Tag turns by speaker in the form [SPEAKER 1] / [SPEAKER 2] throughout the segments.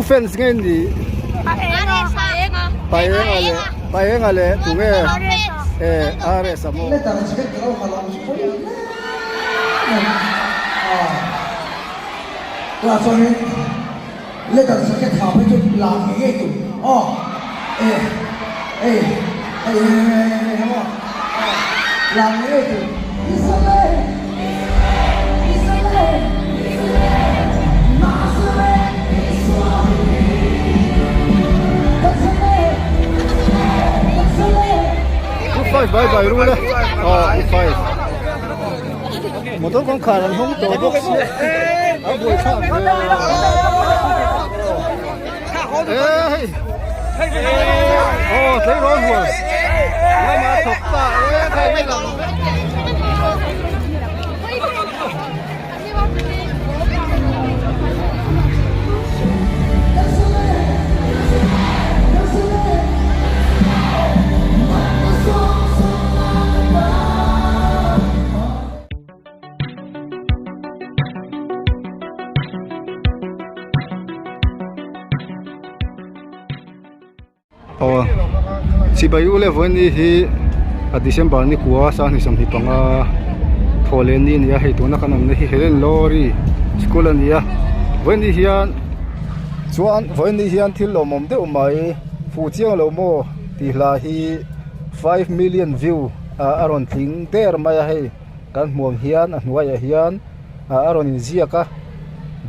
[SPEAKER 1] fence ngay đi paeng ale tunge are samo
[SPEAKER 2] le ta chicken karo khalam chu la soni le ta chicken kha pe chu la nge tu la nge tu isale
[SPEAKER 1] five bye bye luôn đấy five một số con khả năng không tổ bốc ở buổi sáng thấy rõ rồi nhưng mà thực ta thấy mấy lần si bayu le von hi a December ni kuwa sa ni sam hi panga tholen ni ya hei to na kanam ni hi helen lori school an ya von ni hian chuan von ni hian thil lo mom de umai fu chiang lo mo ti hla hi 5 million view aron thing ter mai hei kan muang hian a hnuai a hian aron in ziaka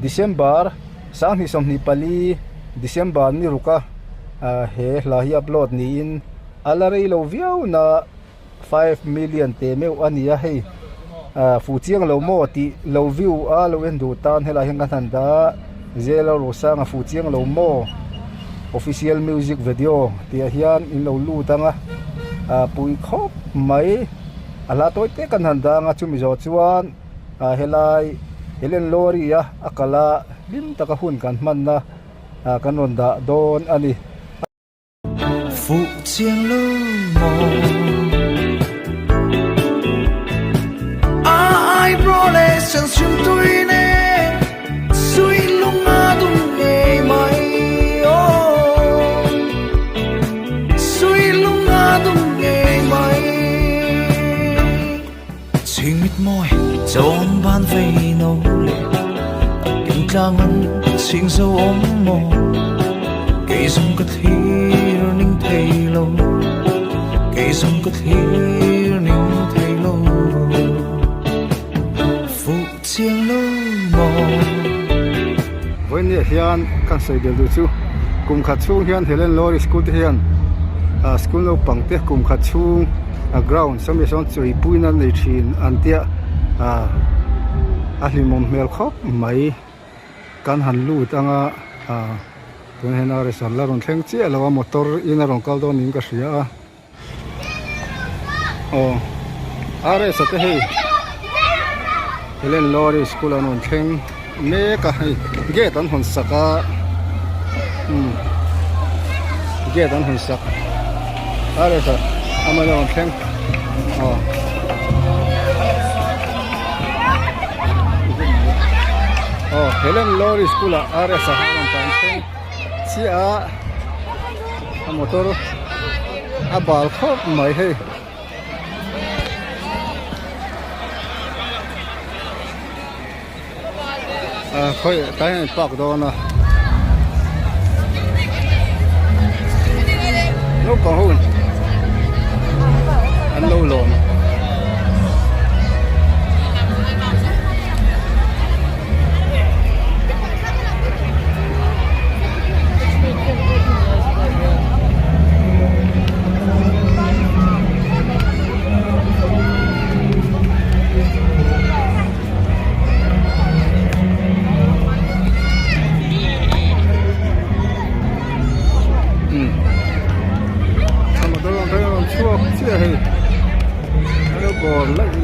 [SPEAKER 1] December sang ni som ni pali December ni ruka he hla hi upload ni in alarei lo viau na 5 million te meu ania hei fu chiang lo mo ti lo view a lo en du tan hela heng kan da zelo ro sang fu chiang lo mo official music video ti hian in lo lu tanga pui khop mai ala toy te kan handa nga chumi zo chuan helai helen lori ya akala lim taka hun kan man na kan ron da don ani
[SPEAKER 3] phụ chiang lơ mò ai bro le sang chim tôi nè suy lung a tung nghe mai suy lung a tung nghe mai chinh mít môi chọn ban về nấu lệ kinh trang ăn chinh sâu ôm mò cây sông cất hiu ninh thầy lâu cây sông cất hiu ninh thầy lâu phụ chiang lâu mò
[SPEAKER 1] với nè hian kan sei del du chu kum khat chung hian helen lori school te hian school no pangte kum khat chung ground some son chui puina nei thin antia hlimom mel khop mai kan han lu tanga tun hena resan la ron thleng che lawa motor ina ron kal don ning ka hria are sa te hei helen lori school anon thleng me ka hei gate an hon saka gate an hon sak are sa amana ron thleng helen lori school are sa han tan thleng chia motor abal khop mai he khoi tai pak do na no ko hun an lo lom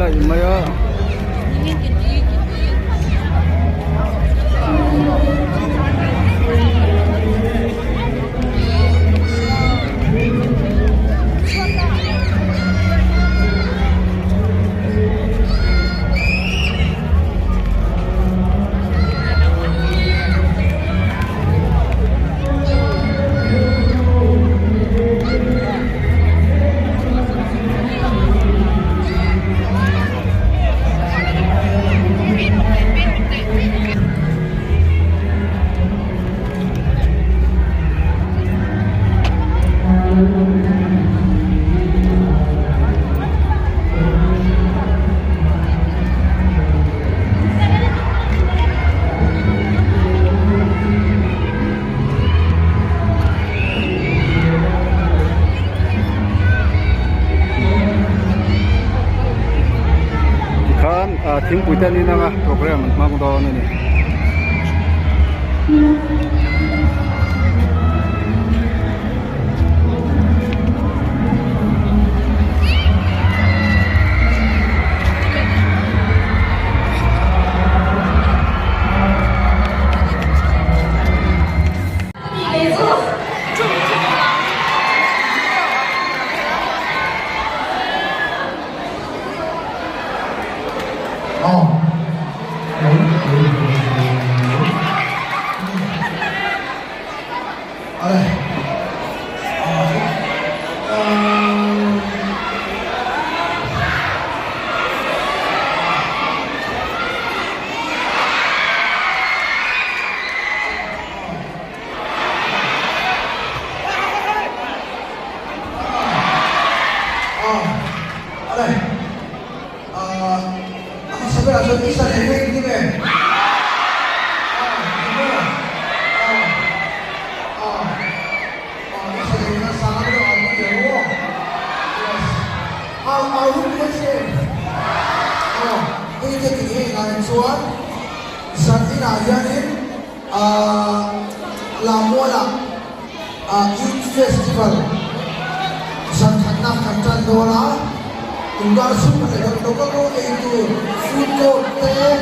[SPEAKER 1] lại mày á thing puita ni na nga program mang do ni
[SPEAKER 2] Festival San Khanna Khantan Dora Tunggal Super Local into food court there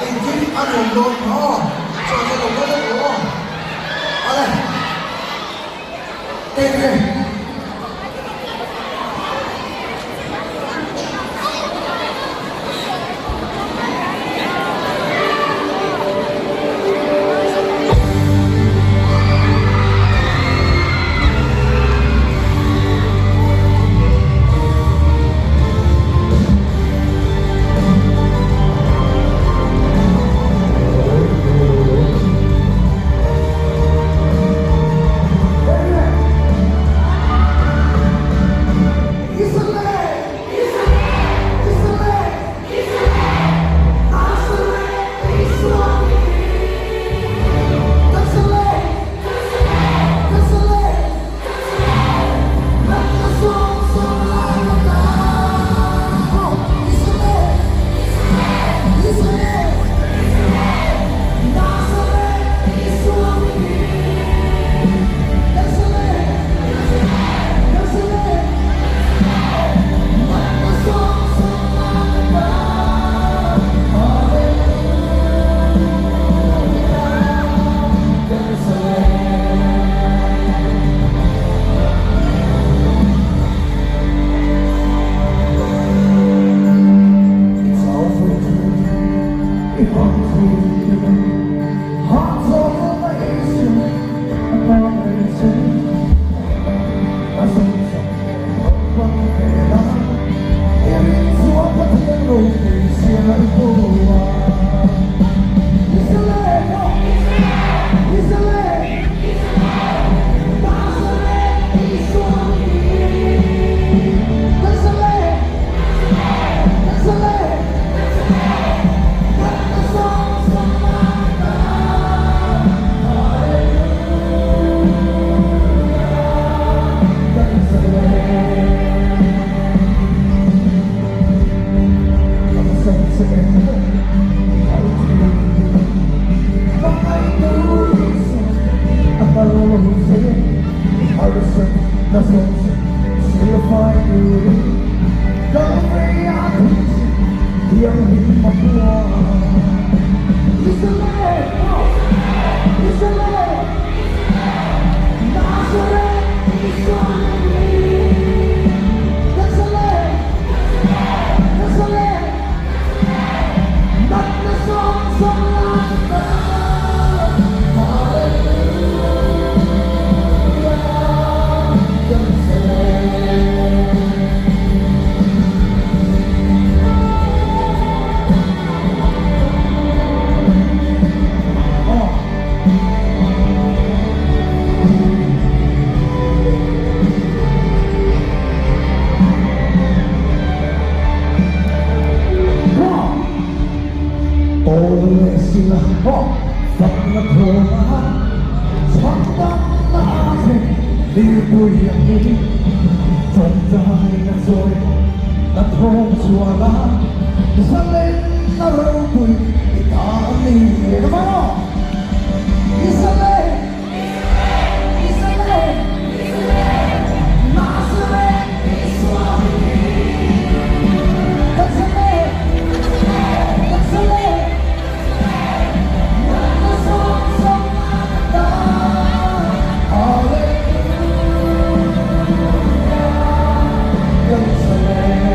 [SPEAKER 2] in Giri Anondon Hall so the local alright take care Isalin na raw po'y itanin. Come on! Isalin! Isalin! Masalin! Kasalin! Kasalin! Nasong sa mata. Hallelujah! Kasalin!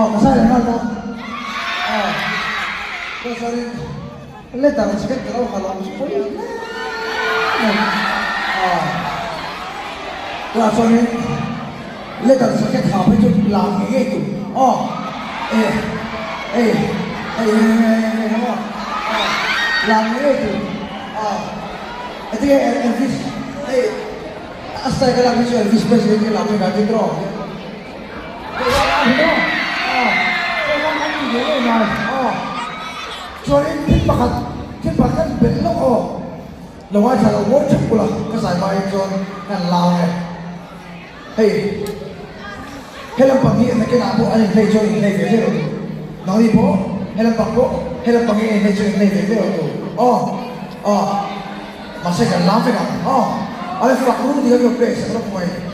[SPEAKER 2] Masaya na to. Sorry. Letang sakit kalau kalau musik ya. Sorry. Letang sakit apa itu lang itu. Kamu. Lang itu. Itu Elvis. Astaga lang itu Elvis Presley lang yang ganti draw. Sorry, kan belok lawan salah wajib pula kesai main John kan lawan. Hey, helam pagi nak kena apa ani hey John ini deh tu. Nanti po helam pagi ini John ini deh tu. Masa kan lawan kan. Ada fakru dia tu place sebab main.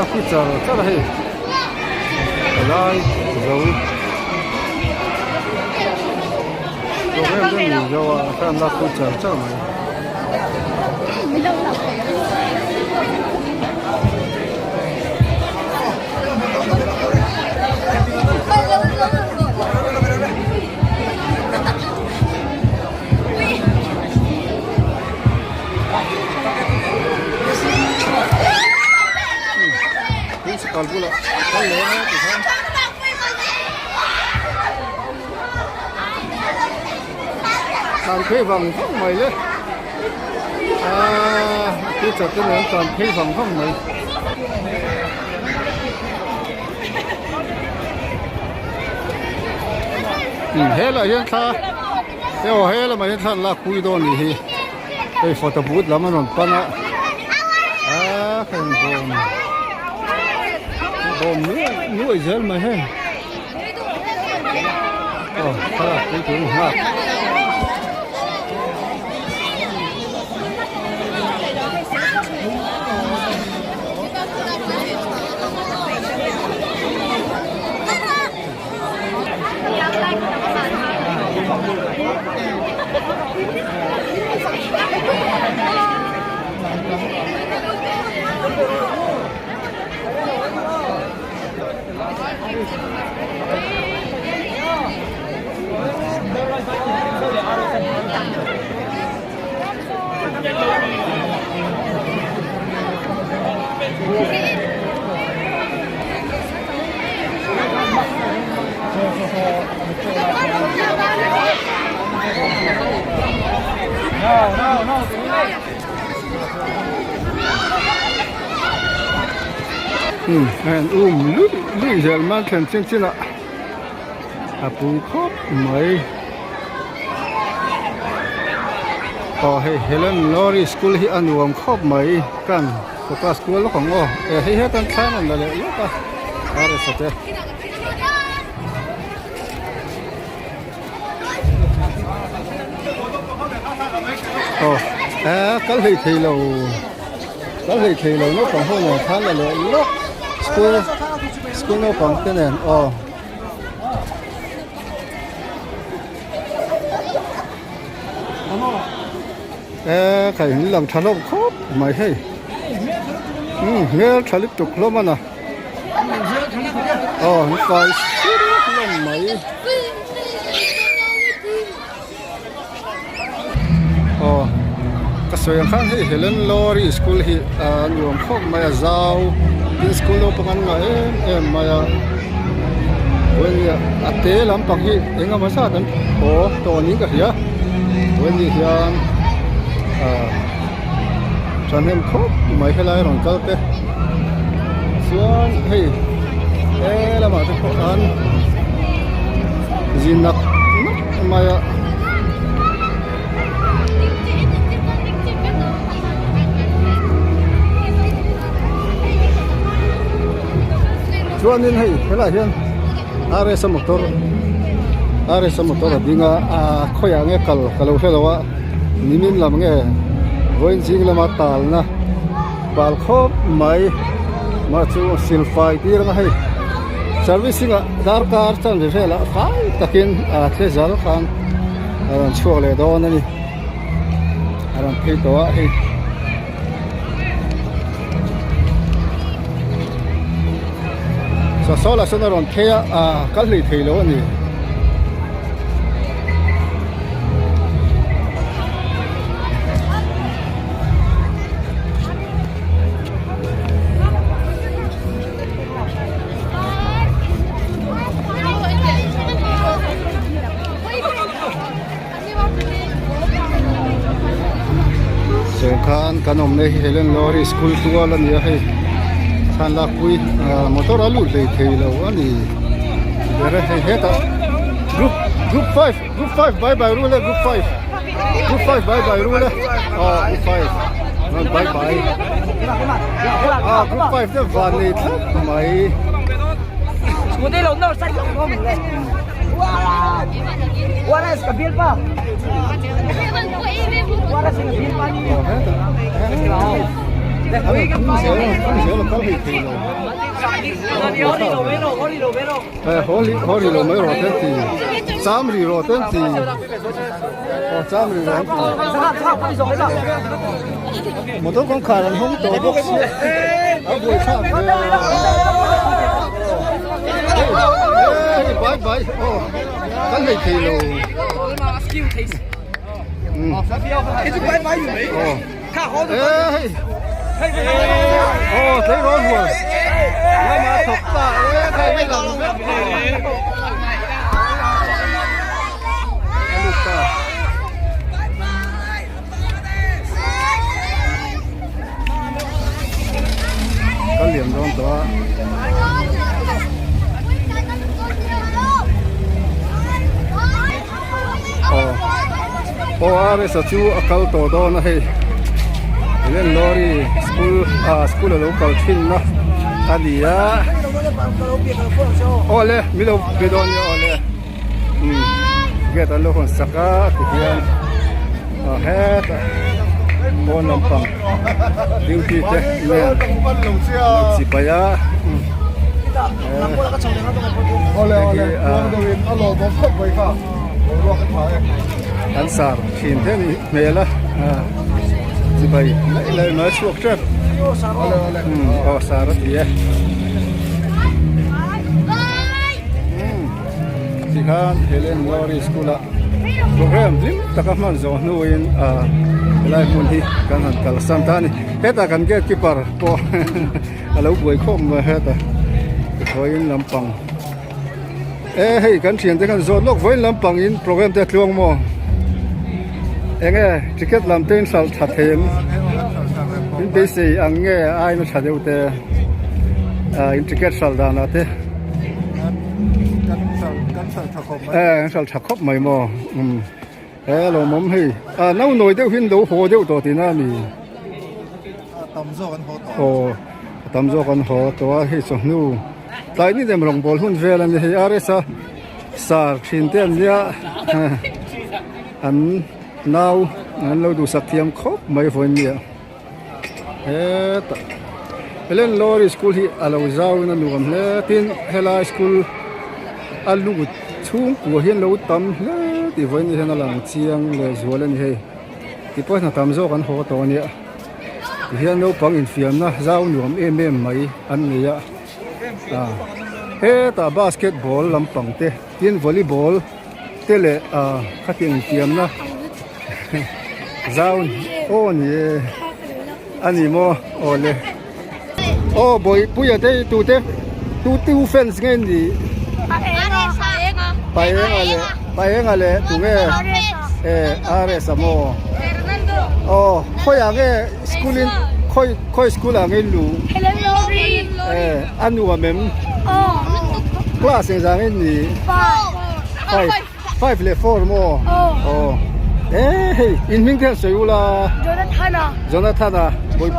[SPEAKER 1] là phi chờ rất là hay lại dấu rồi em đi rồi xem là phi chờ rất là Principal pula. Kalau ni tu kan. Làm thuê vòng không mày đấy. Cái chợ cái này toàn thuê vòng không mày. Hết là hiện sa. Theo hết là mà hiện sa là cùi đòn gì. Cái photo booth lắm mà nó pan á. Cái bom nuôi dễ mà hết. Thật là cái thứ ha. And lưu giờ mà thành chân chân ạ. Bù khóc mấy. Helen Lori School hi anuam khóc mấy kan. Cái school không ngô. Hết tan sáng là lệ yếu ta. Rồi sao thế? Cái gì thì lâu. Cái gì thì lâu nó còn hơn là khá là lệ yếu. School nó còn thế này. Cái hình làm thằng nó khóc mày hay. Nghe thằng lip tục lắm anh à. Phải lắm mày. Cái số yang khang hi Helen Lori School hi nuông khóc mày giàu. Cái school nó bằng ngay em mày when ya ate lam pang hi enga masa dan to ni ka ya when ni hian chanem khop mai helai ron kal te sian hei la ma te an zinak maya chuanin hei helai hian are sa motor dinga khoya nge kalau helawa nimin lam nge voin jing lama tal na bal khop mai ma chu silfai tir nga hai servicing darkar chan ve hela fai takin the zal khan aran chole don ani aran phei to hi so la sana ron thea kal hli thei lo ani khan kanom nei Helen Lori School tual ani hai san la pui motor alu lei thei lo ani dere heta group 5 bye bye rule group 5 bye bye rule group 5 bye bye group 5 the van nei thak mai
[SPEAKER 4] scooty lo no sai lo mo le wala es kabil pa wala es kabil pa ni
[SPEAKER 1] Hori lo mới rồi thế thì xám gì rồi thế thì xám gì rồi một số con khả năng không tổ bốc xếp ở buổi sáng bye bye cái này thì luôn thấy rõ rồi nhưng mà thực tại thấy mấy lần có liềm đó đó ở đây chú akal to đó nó hay lên lori school là local train nó ali á ole milo bedon ole get a local saka tiyan hết bon lampang duty te le si paya ole alo bom khop vai ka lo ka thai an sar thin thế ni mela si pai lại nói chuộc chết sar thì si khan Helen Lori School program lim takaman zo nuin lai mun hi kan han kal santani heta kan get keeper po alo buai khom heta thoin lampang hei kan thian te kan zo lok voin lampang in program te tluang mo enge ticket lam ten sal thathen in base ange ai no thadeu te in ticket sal dana te sal thakop mai mo lo mom hi nau noi deu hin do ho deu to tina mi tam zo kan ho to hi so nu tai ni dem rong bol hun vel an hi aresa sar thin ten ya an now an lo du sak thiam khop mai phone ya Helen Lori School hi alo zau na nuam le tin hela school alu chung wo hian lo tam le ti voin ni hena lang chiang le zualan he ti po na tam zo kan ho to ni ti hian lo pang in fiam na zau nuam em mai an ni ya ta basketball lampang te tin volleyball te le khating fiam na zau ni ani mo ole boy puya te tu fence ngen ni paengale tu nge are samo khoi age schoolin khoi school age lu anu wa mem class en ni 5 le 4 mo in mingten soyula Jonathan boy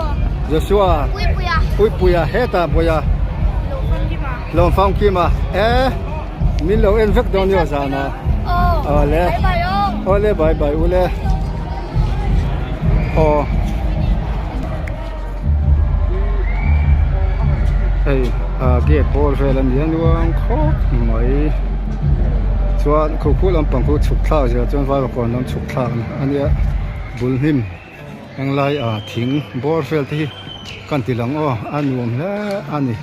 [SPEAKER 1] Joshua puya heta boya long phong kima min lo en vek don yo zana ole bye bye ule gate ball velan yan wang khop mai chuan khukul am pang khu chuk thla ja chuan vai kon lam chuk thla ania bulhim anglai thing ball fel thi kan tilang anuam la ani